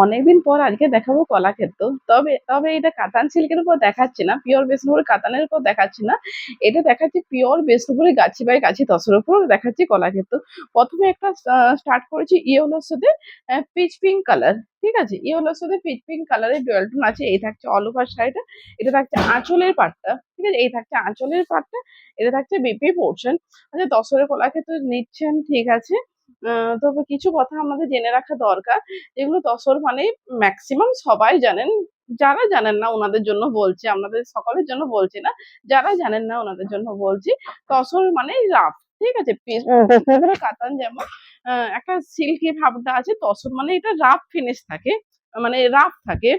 অনেকদিন পর আজকে দেখাবো কলাক্ষেত্র। তবে তবে এটা কাতান সিল্কের উপর দেখাচ্ছি না, পিওর বিষ্ণুপুরি কাতানের উপর দেখাচ্ছি না, এটা দেখাচ্ছি পিওর বিষ্ণুপুরি গাছি বাই গাছি তসরের উপর দেখাচ্ছি কলাক্ষেত্র। প্রথমে একটা স্টার্ট করেছি ইয়েলোর সাথে পিচ পিঙ্ক কালার। ঠিক আছে, ইয়েলোর সাথে পিচ পিঙ্ক কালারের ডুয়াল টোন আছে। এই থাকছে অল ওভার শাড়িটা, এটা থাকছে আঁচলের পাটটা। ঠিক আছে, এই থাকছে আঁচলের পাটটা, এটা থাকছে বিপি পোর্শন। আচ্ছা, তসরের কলাক্ষেত্র নিচ্ছেন, ঠিক আছে। তবে কিছু কথা আমাদের জেনে রাখা দরকার, যেগুলো তসর মানে ম্যাক্সিমাম সবাই জানেন। যারা জানেন না ওনাদের জন্য বলছি, আমাদের সকলের জন্য বলছি না, যারা জানেন না ওনাদের জন্য বলছি। তসর মানে রাফ। ঠিক আছে, কাতান যেমন একটা সিল্কি ভাবটা আছে, তসর মানে এটা রাফ ফিনিশ থাকে, মানে রাফ থাকে।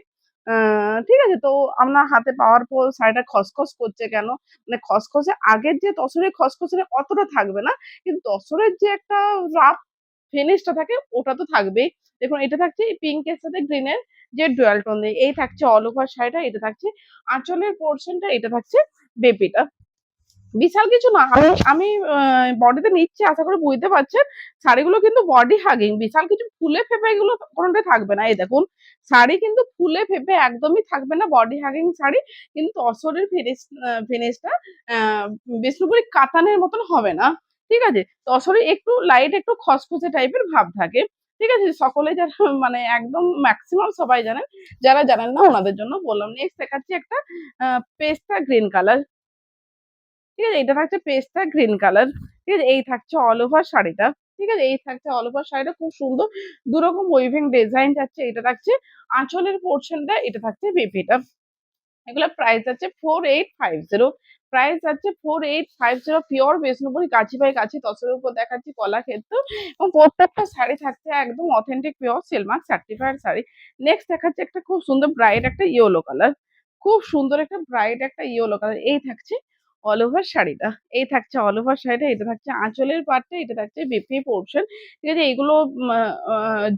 ঠিক আছে, তো আমরা হাতে পাওয়ার পর শাড়িটা খসখস করছে কেন, মানে খসখসে আগের যে তসরের খসখসে অতটা থাকবে না, কিন্তু তসরের যে একটা রাফ ফিনিশটা থাকে ওটা তো থাকবেই। দেখুন, এটা থাকছে পিঙ্কের সাথে গ্রিনের যে ডুয়াল টোন দিয়ে, এই থাকছে অল ওভার শাড়িটা, এটা থাকছে আঁচলের পোর্শনটা, এটা থাকছে বেপিটা। বিশাল কিছু না, আমি বডিতে নিচ্ছি, আশা করি বুঝতে পারছেন। শাড়িগুলো কিন্তু বডি হাগিং, বিশাল কিছু ফুলে ফেপে এগুলো কোনোটাই থাকবে না। এই দেখুন, শাড়ি কিন্তু ফুলে ফেপে একদমই থাকবে না, বডি হাগিং শাড়ি। কিন্তু তসরের ফিনিশটা বিষ্ণুপুরি কাতানের মতন হবে না। ঠিক আছে, তসরে একটু লাইট, একটু খসখসে টাইপের ভাব থাকে। ঠিক আছে, সকলে যারা মানে একদম ম্যাক্সিমাম সবাই জানেন, যারা জানেন না ওনাদের জন্য বললাম। নেক্সট দেখাচ্ছি একটা পেস্তা গ্রিন কালার। ঠিক আছে, এটা থাকছে পেস্তা গ্রিন কালার। ঠিক আছে, এই থাকছে অল ওভার শাড়িটা। ঠিক আছে, এই থাকছে অল ওভার শাড়িটা, খুব সুন্দর দুরকম ওয়েভিং ডিজাইন যাচ্ছে। এটা থাকছে আঁচলের পোর্শনটা, এটা থাকছে বিপিটা। এগুলো প্রাইস আছে 4850। প্রাইস আছে 4850, পিওর বিষ্ণুপুরি কাছি বাই কাছি তসরের উপর দেখাচ্ছি কলাক্ষেত্র। এবং প্রত্যেকটা শাড়ি থাকছে একদম authentic pure Silk Mark certified sari. Next দেখাচ্ছে একটা খুব সুন্দর ব্রাইট একটা ইয়েলো কালার, খুব সুন্দর একটা ব্রাইট একটা ইয়েলো কালার। এই থাকছে অল ওভার শাড়িটা, এই থাকছে অল ওভার শাড়িটা, এটা থাকছে আঁচলের পাটটা, এটা থাকছে বিপি পোর্শন। ঠিক আছে, এইগুলো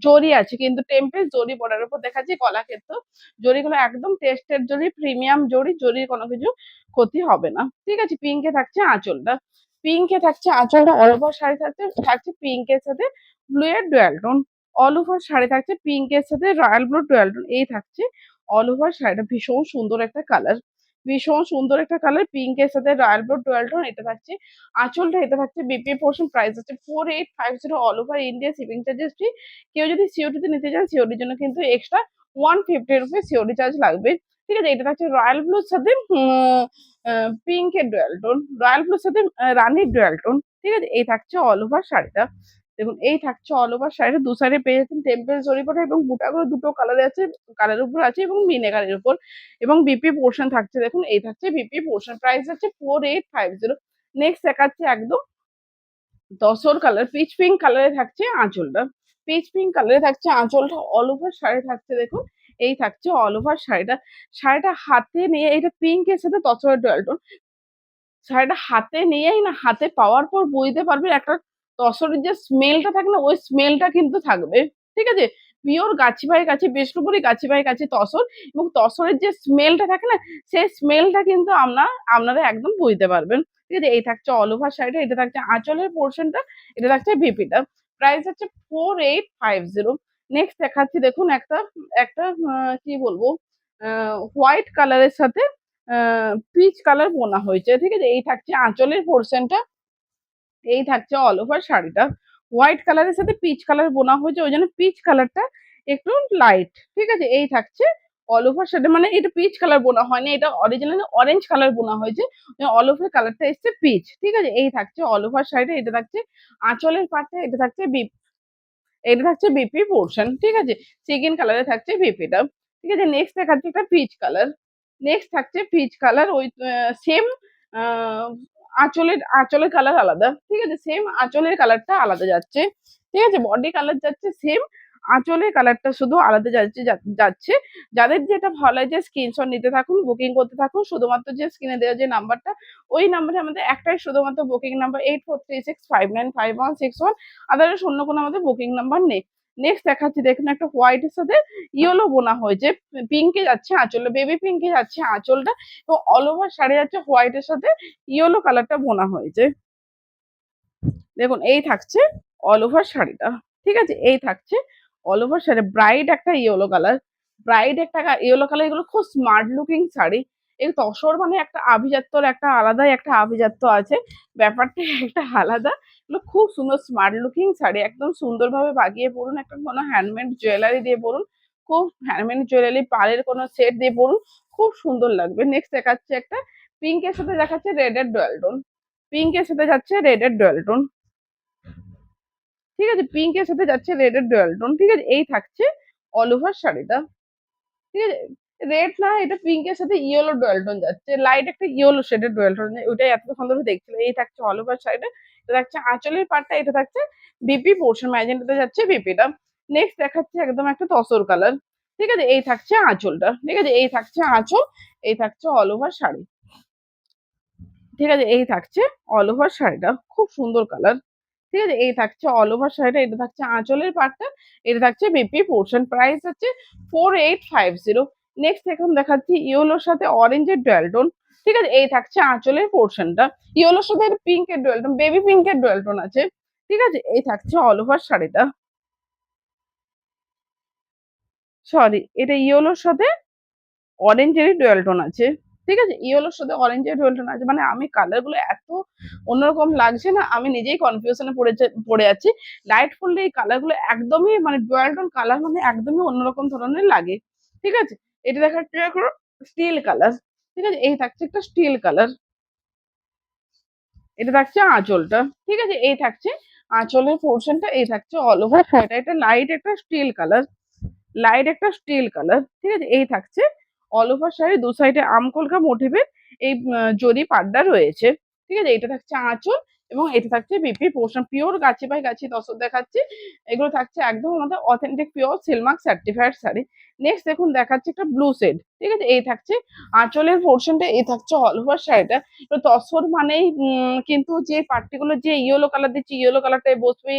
জরি আছে, কিন্তু টেম্পেল জরি বর্ডারের উপর দেখাচ্ছি কলাক্ষেত্র। জরিগুলো একদম টেস্টেড জরি, প্রিমিয়াম জরি, জরির কোনো কিছু ক্ষতি হবে না। ঠিক আছে, পিঙ্কে থাকছে আঁচলটা, পিঙ্কে থাকছে আঁচলটা, অল ওভার শাড়ি থাকছে থাকছে পিঙ্কের সাথে ব্লু এর dual tone. All over sari থাকছে পিঙ্কের সাথে রয়্যাল ব্লু ডুয়াল টোন। এই থাকছে অল ওভার শাড়িটা, ভীষণ সুন্দর একটা কালার, ভীষণ সুন্দর একটা কালার, পিঙ্কের সাথে রয়্যাল ব্লু ডুয়াল টোন। এটা থাকছে আঁচলটা, এটা থাকছে বিপি পোর্শন। প্রাইস আছে 4850, all over India, shipping charges free. কেউ যদি সিওডিতে নিতে চান, সিওডির জন্য কিন্তু এক্সট্রা 150 রুপিস সিওডি চার্জ লাগবে। ঠিক আছে, এটা থাকছে রয়্যাল ব্লুর সাথে পিঙ্কের ডুয়াল টোন, রয়্যাল ব্লুর সাথে রানির ডুয়াল টোন। ঠিক আছে, এই থাকছে অল ওভার শাড়িটা। দেখুন, এই থাকছে অল ওভার শাড়িটা, দু সাইডে পেয়ে যাচ্ছেন টেম্পল জরি করা, এবং বুটাগুলো দুটো কালারে আছে, কালারের উপর আছে এবং ভিনেগারের উপর, এবং বিপি পোর্শন থাকছে। দেখুন, এই থাকছে বিপি পোর্শন। প্রাইস হচ্ছে 4850। নেক্সট দেখাচ্ছে একদম তসর কালার, পিচ পিঙ্ক কালারে থাকছে আঁচলটা, পিচ পিঙ্ক কালারে থাকছে আঁচলটা, অল ওভার শাড়ি থাকছে। দেখুন, এই থাকছে অল ওভার শাড়িটা। শাড়িটা হাতে নিয়ে, এটা পিঙ্কের সাথে তসরের ডুয়াল টোন, শাড়িটা হাতে নিয়েই না, হাতে পাওয়ার পর বুঝতে পারবে একটা তসরের যে স্মেলটা থাকে না, ওই স্মেলটা কিন্তু থাকবে। ঠিক আছে, pure Gachhi by Gachhi Bishnupuri Gachhi by গাছি তসর, এবং তসরের যে স্মেলটা থাকে না, সেই স্মেলটা কিন্তু আপনারা একদম বুঝতে পারবেন। ঠিক আছে, এই থাকছে অল ওভার শাড়িটা, এটা থাকছে আঁচলের পোর্শনটা, এটা থাকছে ভিপিটা। প্রাইস হচ্ছে 4850। নেক্সট দেখাচ্ছি, দেখুন একটা একটা কি বলবো, হোয়াইট কালারের সাথে পিচ কালার বোনা হয়েছে। ঠিক আছে, এই থাকছে আঁচলের পোর্শনটা, এই থাকছে অল ওভার শাড়িটা। হোয়াইট কালারের সাথে পিচ কালার বোনা হয়েছে, ওই জন্য পিচ কালারটা একটু লাইট। ঠিক আছে, এই থাকছে অল ওভার শাড়ি, মানে এটা পিচ কালার বোনা হয়নি, এটা অরিজিনালি অরেঞ্জ কালার বোনা হয়েছে, অল ওভার কালারটা এসছে পিচ। ঠিক আছে, এই থাকছে অল ওভার শাড়িটা, এটা থাকছে আঁচলের পাটটা, এটা থাকছে এটা থাকছে বিপি পোর্শন। ঠিক আছে, চিকেন কালারে থাকছে বিপিটা। ঠিক আছে, নেক্সট দেখাচ্ছে একটা পিচ কালার। নেক্সট থাকছে পিচ কালার, ওই সেম আঁচলের আঁচলের কালার আলাদা। ঠিক আছে, সেম আঁচলের কালারটা আলাদা যাচ্ছে। ঠিক আছে, বডি কালার যাচ্ছে সেম, আঁচলের কালারটা শুধু আলাদা যাচ্ছে। যাদের যেটা ভালো লাগে স্ক্রিনশট নিতে থাকুন, বুকিং করতে থাকুন। শুধুমাত্র যে স্ক্রিনে দেওয়া যে নাম্বারটা, ওই নাম্বারে আমাদের একটাই শুধুমাত্র বুকিং নাম্বার, 8436595161। আদারওয়াইজ অন্য কোনো আমাদের বুকিং নাম্বার নেই। নেক্সট দেখাচ্ছি, দেখুন একটা হোয়াইটের সাথে ইয়েলো বোনা হয়েছে, পিঙ্কে যাচ্ছে আঁচলটা, বেবি পিঙ্কে যাচ্ছে আঁচলটা, এবং অল ওভার শাড়ি যাচ্ছে হোয়াইটের সাথে ইয়েলো কালারটা বোনা হয়েছে। দেখুন, এই থাকছে অল ওভার শাড়িটা। ঠিক আছে, এই থাকছে অল ওভার শাড়ি ব্রাইট একটা ইয়েলো কালার, ব্রাইট একটা ইয়েলো কালার, এগুলো খুব স্মার্ট লুকিং শাড়ি। এই তসর মানে একটা আভিজাত্যর একটা আলাদাই একটা আভিজাত্য আছে, ব্যাপারটা একটা আলাদা। এগুলো খুব সুন্দর স্মার্ট লুকিং শাড়ি, একদম সুন্দরভাবে বাগিয়ে পরুন, একটা কোনো হ্যান্ডমেড জুয়েলারি দিয়ে পরুন, খুব হ্যান্ডমেড জুয়েলারি পাড়ের কোনো সেট দিয়ে পরুন, খুব সুন্দর লাগবে। নেক্সট দেখাচ্ছে একটা পিঙ্কের সাথে দেখাচ্ছে রেডের ডুয়াল টোন, পিঙ্কের সাথে যাচ্ছে রেডের ডুয়াল টোন, ঠিক আছে, পিঙ্কের সাথে যাচ্ছে রেডের ডুয়াল টোন, ঠিক আছে। এই থাকছে অল ওভার শাড়িটা, ঠিক আছে। রেড না, এটা পিঙ্কের সাথে ইয়েলো ডুয়াল টোন যাচ্ছে, লাইট একটা ইয়েলো শেডের ডুয়াল টোন, ওইটাই এত সুন্দর দেখছিল। এই থাকছে অল ওভার শাড়িটা, এটা থাকছে আঁচলের পাটটা, এটা থাকছে বিপি পোর্শন, ম্যাজেন্টাতে যাচ্ছে বিপিটা। নেক্সট দেখাচ্ছে একদম একটা তসর কালার, ঠিক আছে। এই থাকছে আঁচলটা, ঠিক আছে, এই থাকছে আঁচল, এই থাকছে অল ওভার শাড়ি, ঠিক আছে। এই থাকছে অল ওভার শাড়িটা, খুব সুন্দর কালার, ঠিক আছে। এই থাকছে অল ওভার শাড়িটা, এটা থাকছে আঁচলের পাটটা, এটা থাকছে বিপি পোর্শন, প্রাইস হচ্ছে 4850। নেক্সট এখন দেখাচ্ছি ইয়েলোর সাথে অরেঞ্জের ডুয়াল টোন, ঠিক আছে। এই থাকছে আঁচলের পোর্শনটা, ইয়েলোর সাথে পিঙ্কের ডুয়াল টোন, বেবি পিঙ্কের ডুয়াল টোন আছে, ঠিক আছে। এই থাকছে অল ওভার শাড়িটা, সরি এটা ইয়েলোর সাথে অরেঞ্জের ডুয়াল টোন আছে, ঠিক আছে। ইয়েলোর সাথে অরেঞ্জের ডুয়াল টোন আছে, মানে আমি কালার গুলো এত অন্যরকম লাগছে না, আমি নিজেই কনফিউশনে পড়ে যাচ্ছি। লাইট ফুললে এই কালার গুলো একদমই মানে ডুয়াল টোন কালার মানে একদমই অন্যরকম ধরনের লাগে, ঠিক আছে। এটা দেখাচ্ছে স্টিল কালার, ঠিক আছে। এই থাকছে একটা স্টিল কালার, এটা থাকছে আঁচলটা, ঠিক আছে। এই থাকছে আঁচলের পোর্শনটা, এই থাকছে অল ওভার শাড়িটা, এটা লাইট একটা স্টিল কালার, লাইট একটা স্টিল কালার, ঠিক আছে। এই থাকছে অল ওভার শাড়ি, দু সাইডে আমকলকা মোটিভের এই জরি পাড্ডা রয়েছে, ঠিক আছে। এটা থাকছে আঁচল এবং এটা থাকছে BP portion, pure Gachhi by গাছি তসর দেখাচ্ছি। এগুলো থাকছে একদম আমাদের authentic pure Silk Mark certified sari. Next দেখুন দেখাচ্ছে একটা ব্লু শেড, ঠিক আছে। এই থাকছে আঁচলের পোর্শনটা, এই থাকছে অল ওভার শাড়িটা। তো তসর মানেই কিন্তু যে পার্টিকুলার যে ইয়েলো কালার দিচ্ছি ইয়েলো কালারটাই বসবে,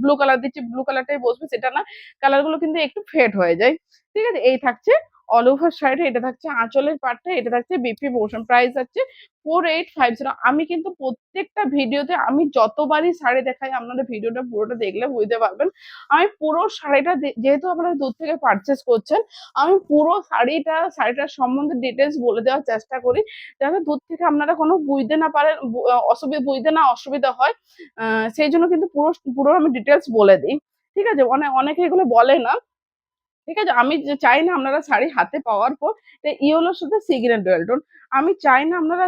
ব্লু কালার দিচ্ছি ব্লু কালারটাই বসবে, সেটা না, কালার গুলো কিন্তু একটু ফেড হয়ে যায়, ঠিক আছে। এই থাকছে অল ওভার শাড়ি, এটা থাকছে আঁচলের পাটটা, এটা থাকছে বিপি পোর্শন, প্রাইস হচ্ছে 4850। আমি কিন্তু প্রত্যেকটা ভিডিওতে আমি যতবারই শাড়ি দেখাই, আপনাদের ভিডিওটা পুরোটা দেখলে বুঝতে পারবেন, আমি পুরো শাড়িটা যেহেতু আপনারা দূর থেকে পারচেস করছেন, আমি পুরো শাড়িটার সম্বন্ধে ডিটেলস বলে দেওয়ার চেষ্টা করি, যাতে দূর থেকে আপনারা কোনো বুঝতে না পারেন, বুঝতে না অসুবিধা হয়, সেই জন্য কিন্তু পুরো পুরো আমি ডিটেলস বলে দিই, ঠিক আছে। অনেকে এগুলো বলে না, ঠিক আছে। আমি যে চাই না আপনারা শাড়ি হাতে পাওয়ার পর ইয়েলোর সাথে সি গ্রিন ডুয়াল টোন, আমি চাই না আপনারা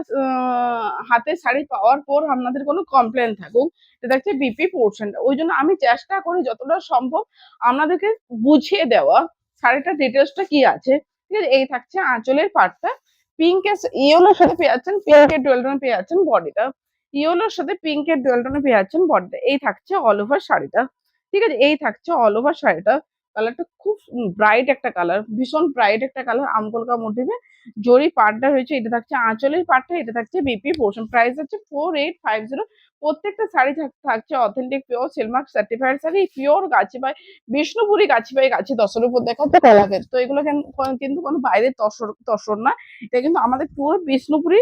হাতে শাড়ি পাওয়ার পর আপনাদের কোনো কমপ্লেন থাকুক, এটা হচ্ছে বিপি পোর্শনটা, ওই জন্য আমি চেষ্টা করি যতটা সম্ভব আপনাদেরকে বুঝিয়ে দেওয়া শাড়িটার ডিটেলসটা কি আছে, ঠিক আছে। এই থাকছে আঁচলের পাটটা, পিঙ্কের ইয়েলোর সাথে পেয়ে যাচ্ছেন, পিঙ্কের ডুয়াল টোনে পেয়ে যাচ্ছেন বডিটা, ইয়েলোর সাথে পিঙ্কের ডুয়াল টোনে পেয়ে যাচ্ছেন বডিটা। এই থাকছে অল ওভার শাড়িটা, ঠিক আছে। এই থাকছে অল ওভার শাড়িটা, কালারটা খুব ব্রাইট একটা কালার, ভীষণ ব্রাইট একটা কালার, আমকলকা মোটিভে জরি পাড়টা রয়েছে, এটা থাকছে আঁচলের পাড়টা, এটা থাকছে বিপি পোর্শন, প্রাইস হচ্ছে 4850। প্রত্যেকটা শাড়ি থাকছে authentic pure Silk Mark certified sari, pure Gachhi by Bishnupuri Gachhi by গাছি তসরের উপর দেখাচ্ছে কলাকের, তো এগুলো কিন্তু কোনো বাইরের তসর না, এটা কিন্তু আমাদের পুরো বিষ্ণুপুরি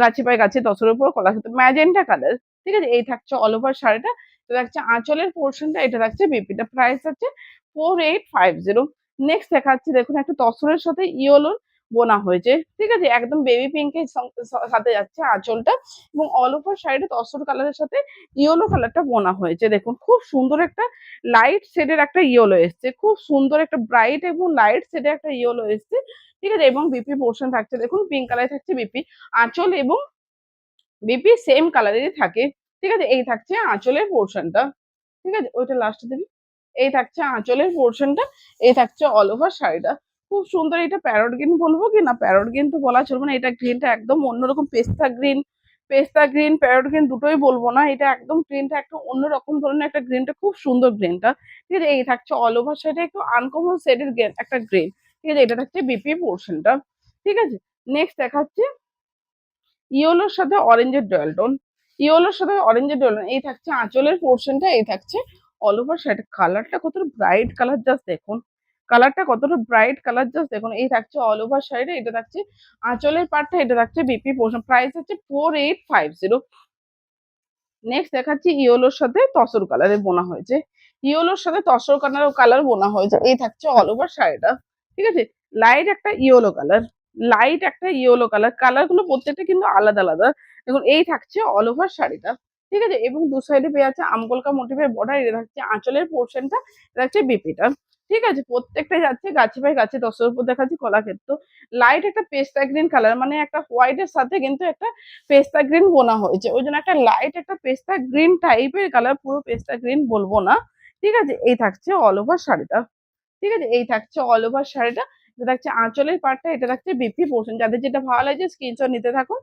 গাছি বাই গাছি তসরের উপর কলাক্ষেত, ম্যাজেন্টা কালার, ঠিক আছে। এই থাকছে অল ওভার শাড়িটা, এটা থাকছে আঁচলের পোর্শনটা, এটা থাকছে বিপিটা, প্রাইস হচ্ছে 4850। নেক্সট দেখাচ্ছি দেখুন একটা তসরের সাথে ইয়েলোর বোনা হয়েছে, ঠিক আছে, একদম বেবি পিঙ্কের সাথে যাচ্ছে আঁচলটা, এবং অল ওভার শাড়িটা তসর কালারের সাথে ইয়েলো কালারটা বোনা হয়েছে, দেখুন খুব সুন্দর একটা লাইট শেডের একটা ইয়েলো এসছে, খুব সুন্দর একটা ব্রাইট এবং লাইট শেডের একটা ইয়েলো এসছে, ঠিক আছে। এবং বিপি পোর্শন থাকছে দেখুন পিঙ্ক কালারে থাকছে বিপি, আঁচল এবং বিপি সেম কালারেরই থাকে, ঠিক আছে। এই থাকছে আঁচলের পোর্শনটা, ঠিক আছে, ওইটা লাস্টে দিবি। এই থাকছে আঁচলের পোর্শনটা, এই থাকছে অল ওভার শাড়িটা, খুব সুন্দর। এটা প্যারট গ্রিন বলবো কি না, প্যারট গ্রিন তো বলা চলবে না, এটা গ্রিনটা একদম অন্যরকম, পেস্তা গ্রিন, পেস্তা গ্রিন প্যারট গ্রিন দুটোই বলবো না, এটা একদম গ্রিনটা একটা অন্যরকম ধরনের একটা গ্রিনটা, খুব সুন্দর গ্রিনটা, ঠিক আছে। এই থাকছে অল ওভার শাড়িটা একটু আনকমন শেডের একটা গ্রিন, ঠিক আছে। এটা থাকছে বিপি পোর্শনটা, ঠিক আছে। নেক্সট দেখাচ্ছি ইয়েলোর সাথে অরেঞ্জের ডুয়াল টোন, ইয়েলোর সাথে অরেঞ্জের ডুয়াল টোন, এই থাকছে আঁচলের পোর্শনটা, এই থাকছে অল ওভার শাড়ি, কালারটা কতটা ব্রাইট কালার জাস্ট দেখুন, কালারটা কতটা ব্রাইট কালার জাস্ট দেখুন। এই থাকছে অল ওভার শাড়িটা, এটা থাকছে আঁচলের পার্টটা, এটা থাকছে বিপি পোর্শন, প্রাইস হচ্ছে 4850। নেক্সট দেখাচ্ছি ইয়েলোর সাথে তসর কালারে বোনা হয়েছে, ইয়েলোর সাথে তসর কালার বোনা হয়েছে, এই থাকছে অল ওভার শাড়িটা। ঠিক আছে, লাইট একটা ইয়েলো কালার, লাইট একটা ইয়েলো কালার, কালার গুলো প্রত্যেকটা কিন্তু আলাদা আলাদা। দেখুন এই থাকছে অল ওভার শাড়িটা। ঠিক আছে, এবং দু সাইডে পেয়ে আছে আমকলকা মোটিভের বর্ডার, এটা থাকছে আঁচলের পোর্শনটা, এটা হচ্ছে বিপিটা। ঠিক আছে, প্রত্যেকটা যাচ্ছে গাছে বাই গাছে দশের উপর দেখাচ্ছি কলাক্ষেত্র। লাইট একটা পেস্তা গ্রিন কালার, মানে একটা হোয়াইটের সাথে কিন্তু একটা পেস্তা গ্রিন বোনা হয়েছে, ওই জন্য একটা লাইট একটা পেস্তা গ্রিন টাইপের কালার, পুরো পেস্তা গ্রিন বলবো না। ঠিক আছে, এই থাকছে অল ওভার শাড়িটা। ঠিক আছে, এই থাকছে অল ওভার শাড়িটা। এটা থাকছে আঁচলের পার্টটা, এটা থাকছে বিপি পোর্শন। যাদের যেটা ভালো লাগে স্ক্রিনশট নিতে থাকুন,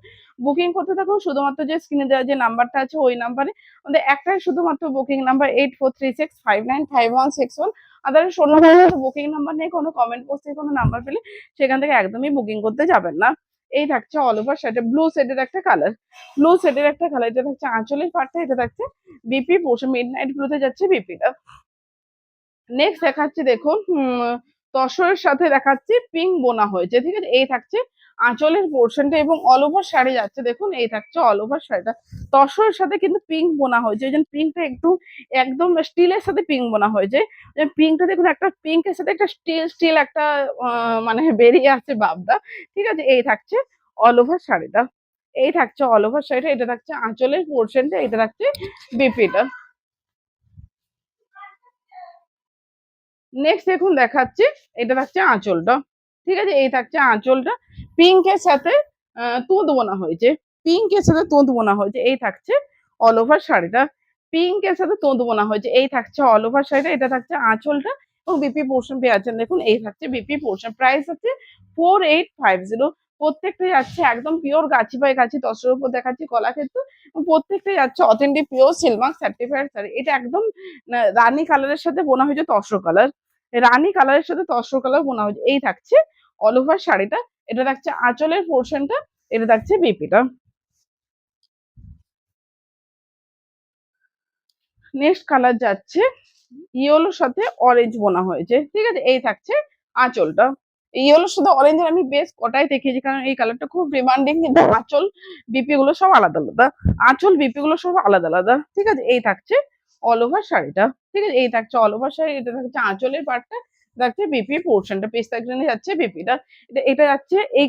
বুকিং করতে থাকুন। শুধুমাত্র যে স্ক্রিনে দেওয়া যে নাম্বারটা আছে ওই নাম্বারে, আমাদের একটাই শুধুমাত্র বুকিং নাম্বার 8436595161। আদারওয়াইজ অন্য কোনো বুকিং নাম্বার নেই, কোনো কমেন্ট বক্সে কোনো নাম্বার পেলে সেখান থেকে একদমই বুকিং করতে যাবেন না। এই থাকছে অল ওভার শাড়িটা, ব্লু শেডের একটা কালার, ব্লু শেডের একটা কালার। এটা থাকছে আঁচলের পার্টটা, এটা থাকছে বিপি পোর্শন, মিড নাইট ব্লুতে যাচ্ছে বিপিটা। নেক্সট দেখাচ্ছি দেখুন, তসরের সাথে দেখাচ্ছি পিঙ্ক বোনা হয়েছে। ঠিক আছে, এই থাকছে আঁচলের পোর্শনটা, এবং অল ওভার শাড়ি যাচ্ছে দেখুন, এই থাকছে অল ওভার শাড়িটা। তসরের সাথে কিন্তু পিঙ্ক বোনা হয়েছে, এই জন্য পিঙ্কটা একটু একদম স্টিলের সাথে পিঙ্ক বোনা হয়েছে। পিঙ্কটা দেখুন, একটা পিঙ্কের সাথে একটা স্টিল স্টিল একটা মানে বেরিয়ে আছে ভাবটা। ঠিক আছে, এই থাকছে অল ওভার শাড়িটা, এই থাকছে অল ওভার শাড়িটা, এটা থাকছে আঁচলের পোর্শনটা, এটা থাকছে বিপিটা। নেক্সট দেখুন দেখাচ্ছি, এটা থাকছে আঁচলটা। ঠিক আছে, এই থাকছে আঁচলটা, পিঙ্কের সাথে তুঁত বোনা হয়েছে, পিঙ্কের সাথে তুঁত বোনা হয়েছে, এই থাকছে অল ওভার শাড়িটা। পিঙ্কের সাথে তুঁত বোনা হয়েছে, এই থাকছে অল ওভার শাড়িটা, এটা থাকছে আঁচলটা, এবং বিপি পোর্শন পেয়ে আছেন দেখুন, এই থাকছে বিপি পোর্শন। প্রাইস হচ্ছে 4850। প্রত্যেকটাই যাচ্ছে একদম পিওর গাছি বাই গাছি তসরের উপর দেখাচ্ছি কলাক্ষেত্র, প্রত্যেকটাই যাচ্ছে authentic pure Silk Mark certified sari. এটা একদম রানী কালারের সাথে বোনা হয়েছে তসর কালার, রানী কালারের সাথে তসর কালার বোনা হয়েছে, এই থাকছে অল ওভার শাড়িটা। এটা থাকছে আঁচলের পোর্শনটা, এটা থাকছে বিপিটা। নেক্সট কালার যাচ্ছে ইয়েলোর সাথে অরেঞ্জ বোনা হয়েছে। ঠিক আছে, এই থাকছে আঁচলটা। ইয়েলোর সাথে অরেঞ্জের আমি বেশ কটাই দেখিয়েছি, কারণ এই কালারটা খুব ডিমান্ডিং, কিন্তু আঁচল বিপি গুলো সব আলাদা আলাদা, আঁচল বিপি গুলো সব আলাদা আলাদা। ঠিক আছে, এই থাকছে অল ওভার শাড়িটা। ঠিক আছে, এই থাকছে অল ওভার শাড়ি, এটা থাকছে আঁচলের পার্টটা, যাচ্ছে বিপি পোর্শনটা, পেস্তা গ্রিনে যাচ্ছে বিপিটা। এটা যাচ্ছে এই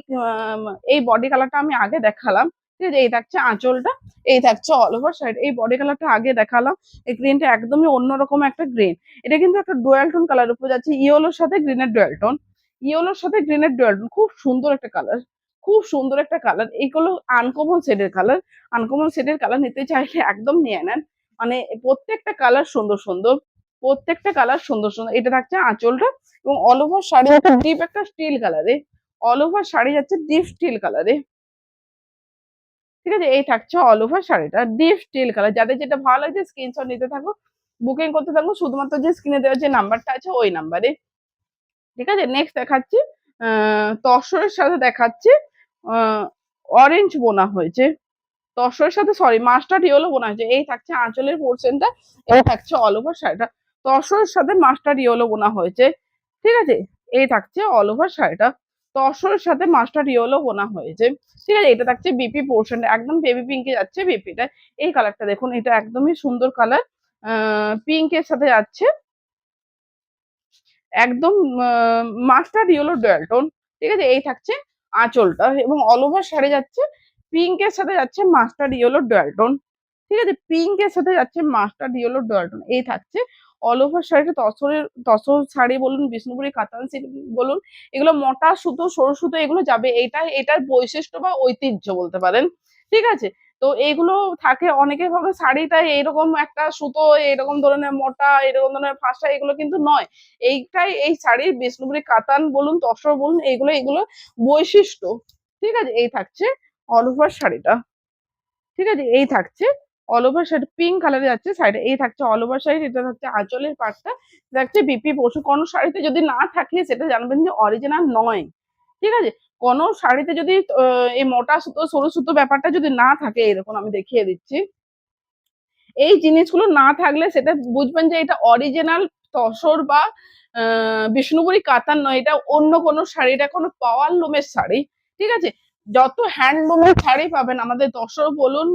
এই বডি কালারটা আমি আগে দেখালাম। ঠিক আছে, এই থাকছে আঁচলটা, এই থাকছে অল ওভার শাড়ি। এই বডি কালারটা আগে দেখালাম, এই গ্রিনটা একদমই অন্যরকম একটা গ্রিন। এটা কিন্তু একটা ডুয়াল টোন কালার উপর যাচ্ছে, ইয়েলোর সাথে গ্রিনের ডুয়াল টোন, ইয়েলোর সাথে গ্রিনের ডুয়াল টোন, খুব সুন্দর একটা কালার, খুব সুন্দর একটা কালার। এইগুলো আনকমন শেডের কালার, আনকমন শেডের কালার নিতে চাইলে একদম নিয়ে নেন। মানে প্রত্যেকটা কালার সুন্দর সুন্দর, প্রত্যেকটা কালার সুন্দর সুন্দর। এটা থাকছে আঁচলটা, এবং অল ওভার শাড়ি একটা ডিপ একটা স্টিল কালারে, অল ওভার শাড়ি যাচ্ছে ডিপ স্টিল কালারে। ঠিক আছে, এই থাকছে অল ওভার শাড়িটা, ডিপ স্টিল কালার। যাদের যেটা ভালো লাগছে স্ক্রিনশট নিতে থাকো, বুকিং করতে থাকো, শুধুমাত্র যে স্ক্রিনে দেওয়া যে নাম্বারটা আছে ওই নাম্বারে। ঠিক আছে, নেক্সট দেখাচ্ছি তসরের সাথে দেখাচ্ছি অরেঞ্জ বোনা হয়েছে, তসরের সাথে সরি মাস্টার্ড ইয়েলো বোনা হয়েছে, এই থাকছে আঁচলের পোর্শনটা, এই থাকছে অল ওভার শাড়িটা। তসরের সাথে মাস্টার্ড ইয়েলো বোনা হয়েছে। ঠিক আছে, এই থাকছে অল ওভার শাড়িটা, তসরের সাথে মাস্টার্ড ইয়েলো বোনা হয়েছে। ঠিক আছে, এটা থাকছে বিপি পোর্শনটা, একদম বেবি পিঙ্কে যাচ্ছে বিপিটা। এই কালারটা দেখুন, এটা একদমই সুন্দর কালার, পিঙ্কের সাথে যাচ্ছে একদম মাস্টার্ড ইয়েলো ডুয়াল টোন। ঠিক আছে, এই থাকছে আঁচলটা, এবং অল ওভার শাড়ি যাচ্ছে পিঙ্কের সাথে যাচ্ছে মাস্টার্ড ইয়েলো ডুয়াল টোন। ঠিক আছে, পিঙ্কের সাথে যাচ্ছে মাস্টার্ড ইয়েলো ডুয়াল টোন, এই থাকছে অল ওভার শাড়িটা। তসর শাড়ি বলুন, বিষ্ণুপুরি কাতান সিল্ক বলুন, এগুলো মোটা সুতো সরু সুতো এগুলো যাবে, এটার বৈশিষ্ট্য বা ঐতিহ্য বলতে পারেন। ঠিক আছে, তো এইগুলো থাকে, অনেকে ভাবে শাড়িটা এইরকম একটা সুতো, এরকম ধরনের মোটা, এরকম ধরনের ফাঁসা, এগুলো কিন্তু নয়। এইটাই এই শাড়ির বিষ্ণুপুরি কাতান বলুন, তসর বলুন, এগুলো এগুলো বৈশিষ্ট্য। ঠিক আছে, এই থাকছে অল ওভার শাড়িটা। ঠিক আছে, এই থাকছে অল ওভার শাড়ি, পিঙ্ক কালারে যাচ্ছে শাড়িটা, এই থাকছে অল ওভার শাড়ি, এটা থাকছে আঁচলের পাটটা, থাকছে বিপি পশু। কোনো শাড়িতে যদি না থাকে সেটা জানবেন যে অরিজিনাল নয়। ঠিক আছে, কোনো শাড়িতে যদি এই মোটা সুতো সরু সুতো ব্যাপারটা যদি না থাকে, এরকম আমি দেখিয়ে দিচ্ছি, এই জিনিসগুলো না থাকলে সেটা বুঝবেন যে এটা অরিজিনাল তসর বা বিষ্ণুপুরি কাতান নয়, এটা অন্য কোনো শাড়ি, এটা কোনো পাওয়ার লুমের শাড়ি। ঠিক আছে, যত হ্যান্ডলুমের শাড়ি পাবেন আমাদের তসর বলুন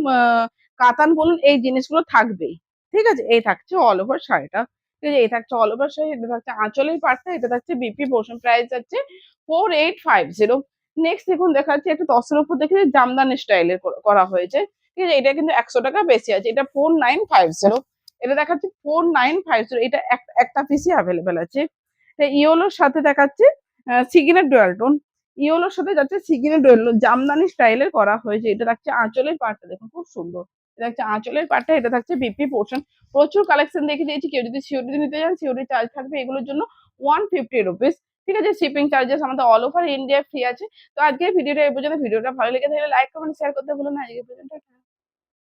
কাতান বলুন, এই জিনিসগুলো থাকবেই। ঠিক আছে, এই থাকছে অল ওভার শাড়িটা। ঠিক আছে, এটা থাকছে অল ওভার শাড়ি, এটা থাকছে আঁচলের পাটটা, এটা থাকছে বিপি পোর্শন, প্রাইস যাচ্ছে 4850। নেক্সট দেখুন দেখাচ্ছি একটা তসরের উপর দেখে জামদানি স্টাইলের করা হয়েছে। ঠিক আছে, এটা কিন্তু 100 টাকা বেশি আছে, এটা 4950। এটা দেখাচ্ছে 4950, এটা একটা পিসই অ্যাভেলেবেল আছে। ইয়োলোর সাথে দেখাচ্ছে সিগিনের ডুয়াল টোন, ইয়োলোর সাথে যাচ্ছে সিগিনের ডুয়াল টোন, জামদানি স্টাইলের করা হয়েছে। এটা থাকছে আঁচলের পাটটা, দেখুন খুব সুন্দর। এটা হচ্ছে আঁচলের পাটটা, এটা থাকছে বিপি পোর্শন। প্রচুর কালেকশন দেখে দিয়েছি, কেউ যদি সিওরিটি নিতে চান সিওরিটি চার্জ থাকবে এগুলোর জন্য 150 রুপিস। ঠিক আছে, শিপিং চার্জেস আমাদের অল ওভার ইন্ডিয়া ফ্রি আছে। তো আজকের ভিডিওটা এই পর্যন্ত, ভিডিওটা ভালো লেগে থাকলে লাইক কমেন্ট শেয়ার করতে ভুলো না। আজকে পর্যন্ত